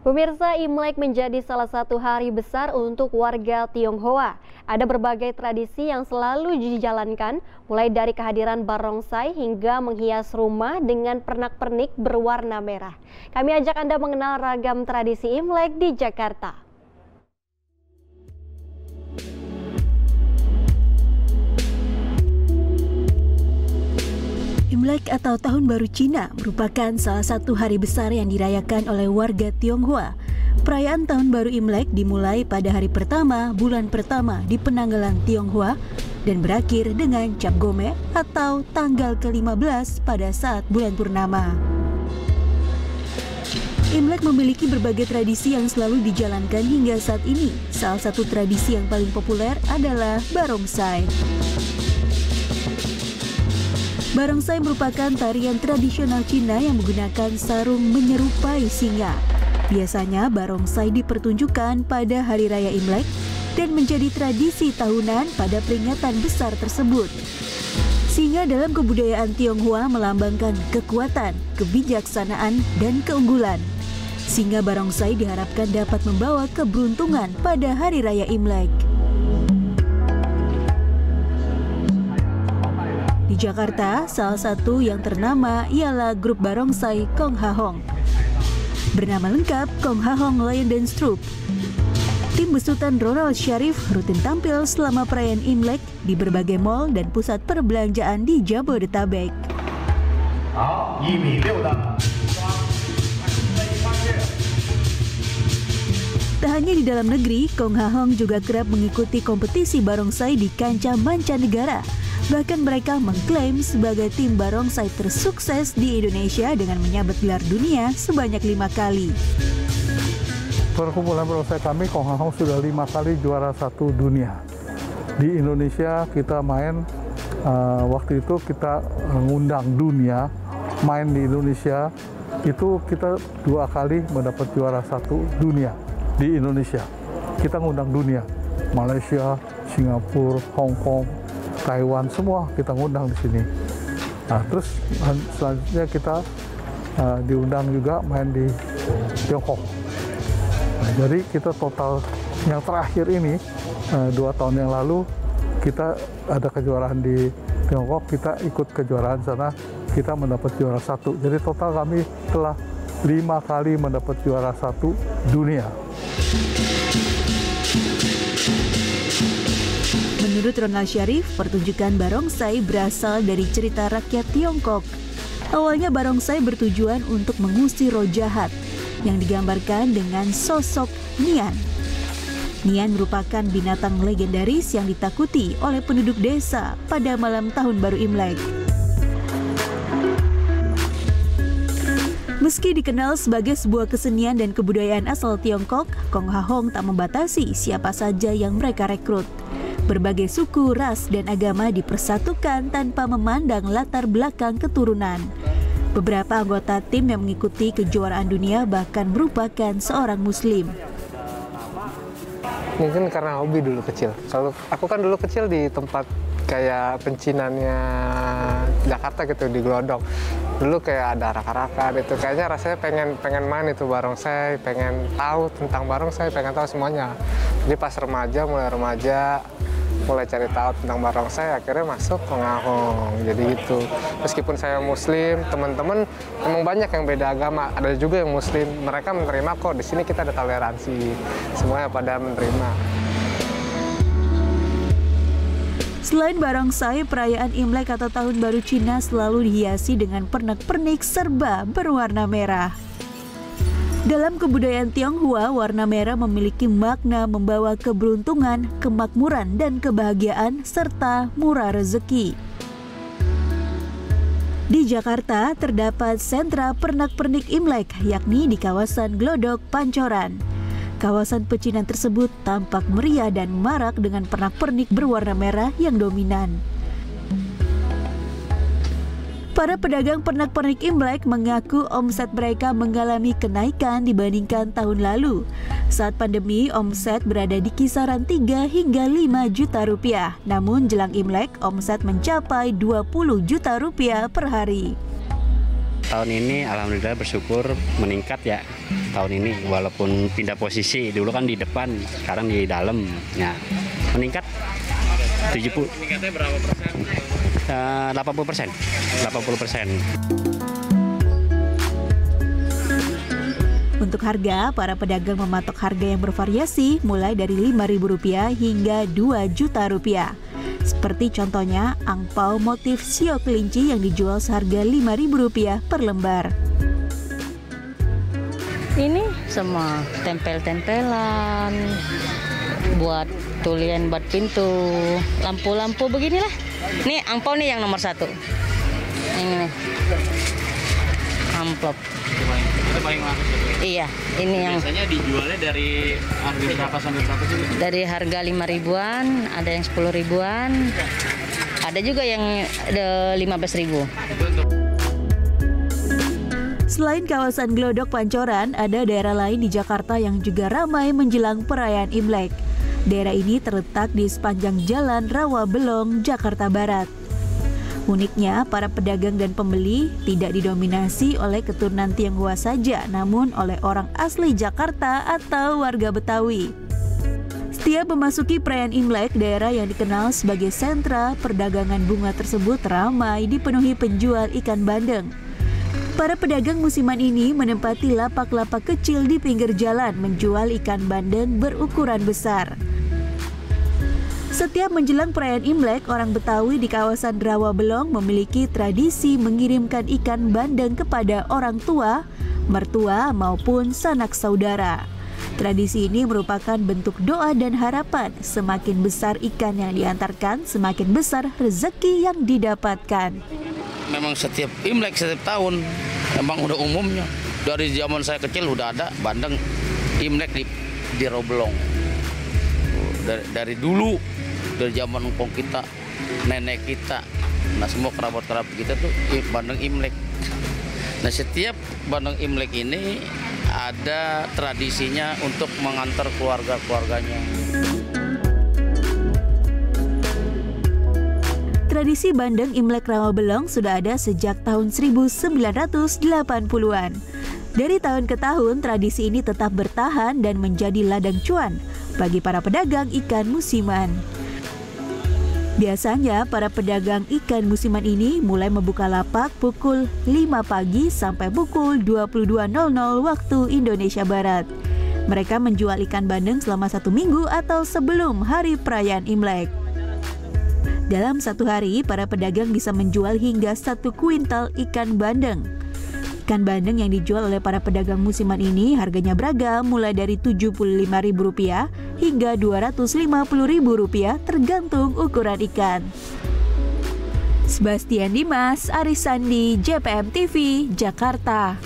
Pemirsa, Imlek menjadi salah satu hari besar untuk warga Tionghoa. Ada berbagai tradisi yang selalu dijalankan, mulai dari kehadiran barongsai hingga menghias rumah dengan pernak-pernik berwarna merah. Kami ajak Anda mengenal ragam tradisi Imlek di Jakarta. Imlek atau Tahun Baru Cina merupakan salah satu hari besar yang dirayakan oleh warga Tionghoa. Perayaan Tahun Baru Imlek dimulai pada hari pertama bulan pertama di penanggalan Tionghoa dan berakhir dengan Cap Gome atau tanggal ke-15 pada saat bulan purnama. Imlek memiliki berbagai tradisi yang selalu dijalankan hingga saat ini. Salah satu tradisi yang paling populer adalah barongsai. Barongsai merupakan tarian tradisional Cina yang menggunakan sarung menyerupai singa. Biasanya barongsai dipertunjukkan pada Hari Raya Imlek dan menjadi tradisi tahunan pada peringatan besar tersebut. Singa dalam kebudayaan Tionghoa melambangkan kekuatan, kebijaksanaan, dan keunggulan. Singa barongsai diharapkan dapat membawa keberuntungan pada Hari Raya Imlek. Di Jakarta, salah satu yang ternama ialah grup barongsai Kong Ha Hong. Bernama lengkap Kong Ha Hong Lion Dance Troupe. Tim besutan Ronald Syarif rutin tampil selama perayaan Imlek di berbagai mal dan pusat perbelanjaan di Jabodetabek. Tak hanya di dalam negeri, Kong Ha Hong juga kerap mengikuti kompetisi barongsai di kancah mancanegara. Bahkan mereka mengklaim sebagai tim barongsai tersukses di Indonesia dengan menyabet gelar dunia sebanyak 5 kali. Perkumpulan barongsai kami, Kong Ha Hong, sudah 5 kali juara 1 dunia. Di Indonesia kita main, waktu itu kita ngundang dunia, main di Indonesia, itu kita 2 kali mendapat juara 1 dunia di Indonesia. Kita ngundang dunia, Malaysia, Singapura, Hong Kong, Taiwan, semua kita ngundang di sini. Nah, terus selanjutnya kita diundang juga main di Tiongkok. Nah, jadi kita total yang terakhir ini 2 tahun yang lalu kita ada kejuaraan di Tiongkok, kita ikut kejuaraan sana, kita mendapat juara 1. Jadi total kami telah 5 kali mendapat juara 1 dunia. Menurut Ronald Syarif, pertunjukan barongsai berasal dari cerita rakyat Tiongkok. Awalnya barongsai bertujuan untuk mengusir roh jahat yang digambarkan dengan sosok Nian. Nian merupakan binatang legendaris yang ditakuti oleh penduduk desa pada malam Tahun Baru Imlek. Meski dikenal sebagai sebuah kesenian dan kebudayaan asal Tiongkok, Kong Ha Hong tak membatasi siapa saja yang mereka rekrut. Berbagai suku, ras, dan agama dipersatukan tanpa memandang latar belakang keturunan. Beberapa anggota tim yang mengikuti kejuaraan dunia bahkan merupakan seorang Muslim. Mungkin karena hobi dulu kecil. Kalau aku kan dulu kecil di tempat kayak pencinannya Jakarta gitu, di Glodok. Dulu kayak ada arak-arakan itu, kayaknya rasanya pengen main itu barongsai, pengen tahu tentang barongsai, pengen tahu semuanya. Jadi pas mulai cari tahu tentang barongsai, akhirnya masuk Kong Ha Hong. Jadi gitu. Meskipun saya Muslim, teman-teman memang banyak yang beda agama, ada juga yang Muslim. Mereka menerima kok. Di sini kita ada toleransi, semuanya pada menerima. Selain barongsai, perayaan Imlek atau Tahun Baru Cina selalu dihiasi dengan pernak-pernik serba berwarna merah. Dalam kebudayaan Tionghoa, warna merah memiliki makna membawa keberuntungan, kemakmuran, dan kebahagiaan, serta murah rezeki. Di Jakarta, terdapat sentra pernak-pernik Imlek, yakni di kawasan Glodok, Pancoran. Kawasan pecinan tersebut tampak meriah dan marak dengan pernak-pernik berwarna merah yang dominan. Para pedagang pernak-pernik Imlek mengaku omset mereka mengalami kenaikan dibandingkan tahun lalu. Saat pandemi, omset berada di kisaran 3 hingga 5 juta rupiah. Namun jelang Imlek, omset mencapai 20 juta rupiah per hari. tahun ini alhamdulillah bersyukur meningkat ya tahun ini, walaupun pindah posisi, dulu kan di depan, sekarang di dalam. Ya, meningkat 70. Meningkatnya berapa persen? 80%. 80%. Untuk harga, para pedagang mematok harga yang bervariasi mulai dari Rp5.000 hingga Rp2.000.000. Seperti contohnya angpau motif sio kelinci yang dijual seharga Rp5.000 per lembar. Ini semua tempel-tempelan, buat tulian buat pintu, lampu-lampu beginilah. Nih angpau nih yang nomor 1. Ini nih. Amplop. Itu paling laku. Iya, ini yang biasanya dijualnya dari harga berapa sampai berapa sih? dari harga 5.000-an, ada yang 10.000-an, ada juga yang 15.000. Selain kawasan Glodok Pancoran, ada daerah lain di Jakarta yang juga ramai menjelang perayaan Imlek. Daerah ini terletak di sepanjang Jalan Rawabelong, Jakarta Barat. Uniknya, para pedagang dan pembeli tidak didominasi oleh keturunan Tionghoa saja, namun oleh orang asli Jakarta atau warga Betawi. Setiap memasuki perayaan Imlek, daerah yang dikenal sebagai sentra perdagangan bunga tersebut ramai dipenuhi penjual ikan bandeng. Para pedagang musiman ini menempati lapak-lapak kecil di pinggir jalan menjual ikan bandeng berukuran besar. Setiap menjelang perayaan Imlek, orang Betawi di kawasan Rawabelong memiliki tradisi mengirimkan ikan bandeng kepada orang tua, mertua, maupun sanak saudara. Tradisi ini merupakan bentuk doa dan harapan, semakin besar ikan yang diantarkan, semakin besar rezeki yang didapatkan. Memang setiap Imlek, setiap tahun, memang udah umumnya. Dari zaman saya kecil udah ada bandeng Imlek di Rawabelong. Dari dulu, dari zaman ngkong kita, nenek kita, nah semua kerabat-kerabat kita tuh bandeng Imlek. Nah setiap bandeng Imlek ini ada tradisinya untuk mengantar keluarga-keluarganya. Tradisi bandeng Imlek Rawabelong sudah ada sejak tahun 1980-an. Dari tahun ke tahun, tradisi ini tetap bertahan dan menjadi ladang cuan bagi para pedagang ikan musiman. Biasanya, para pedagang ikan musiman ini mulai membuka lapak pukul 5 pagi sampai pukul 22.00 waktu Indonesia Barat. Mereka menjual ikan bandeng selama 1 minggu atau sebelum hari perayaan Imlek. Dalam 1 hari, para pedagang bisa menjual hingga 1 kuintal ikan bandeng. Ikan bandeng yang dijual oleh para pedagang musiman ini harganya beragam mulai dari Rp75.000 hingga Rp250.000 tergantung ukuran ikan. Sebastian Dimas, Arisandi, JPM TV, Jakarta.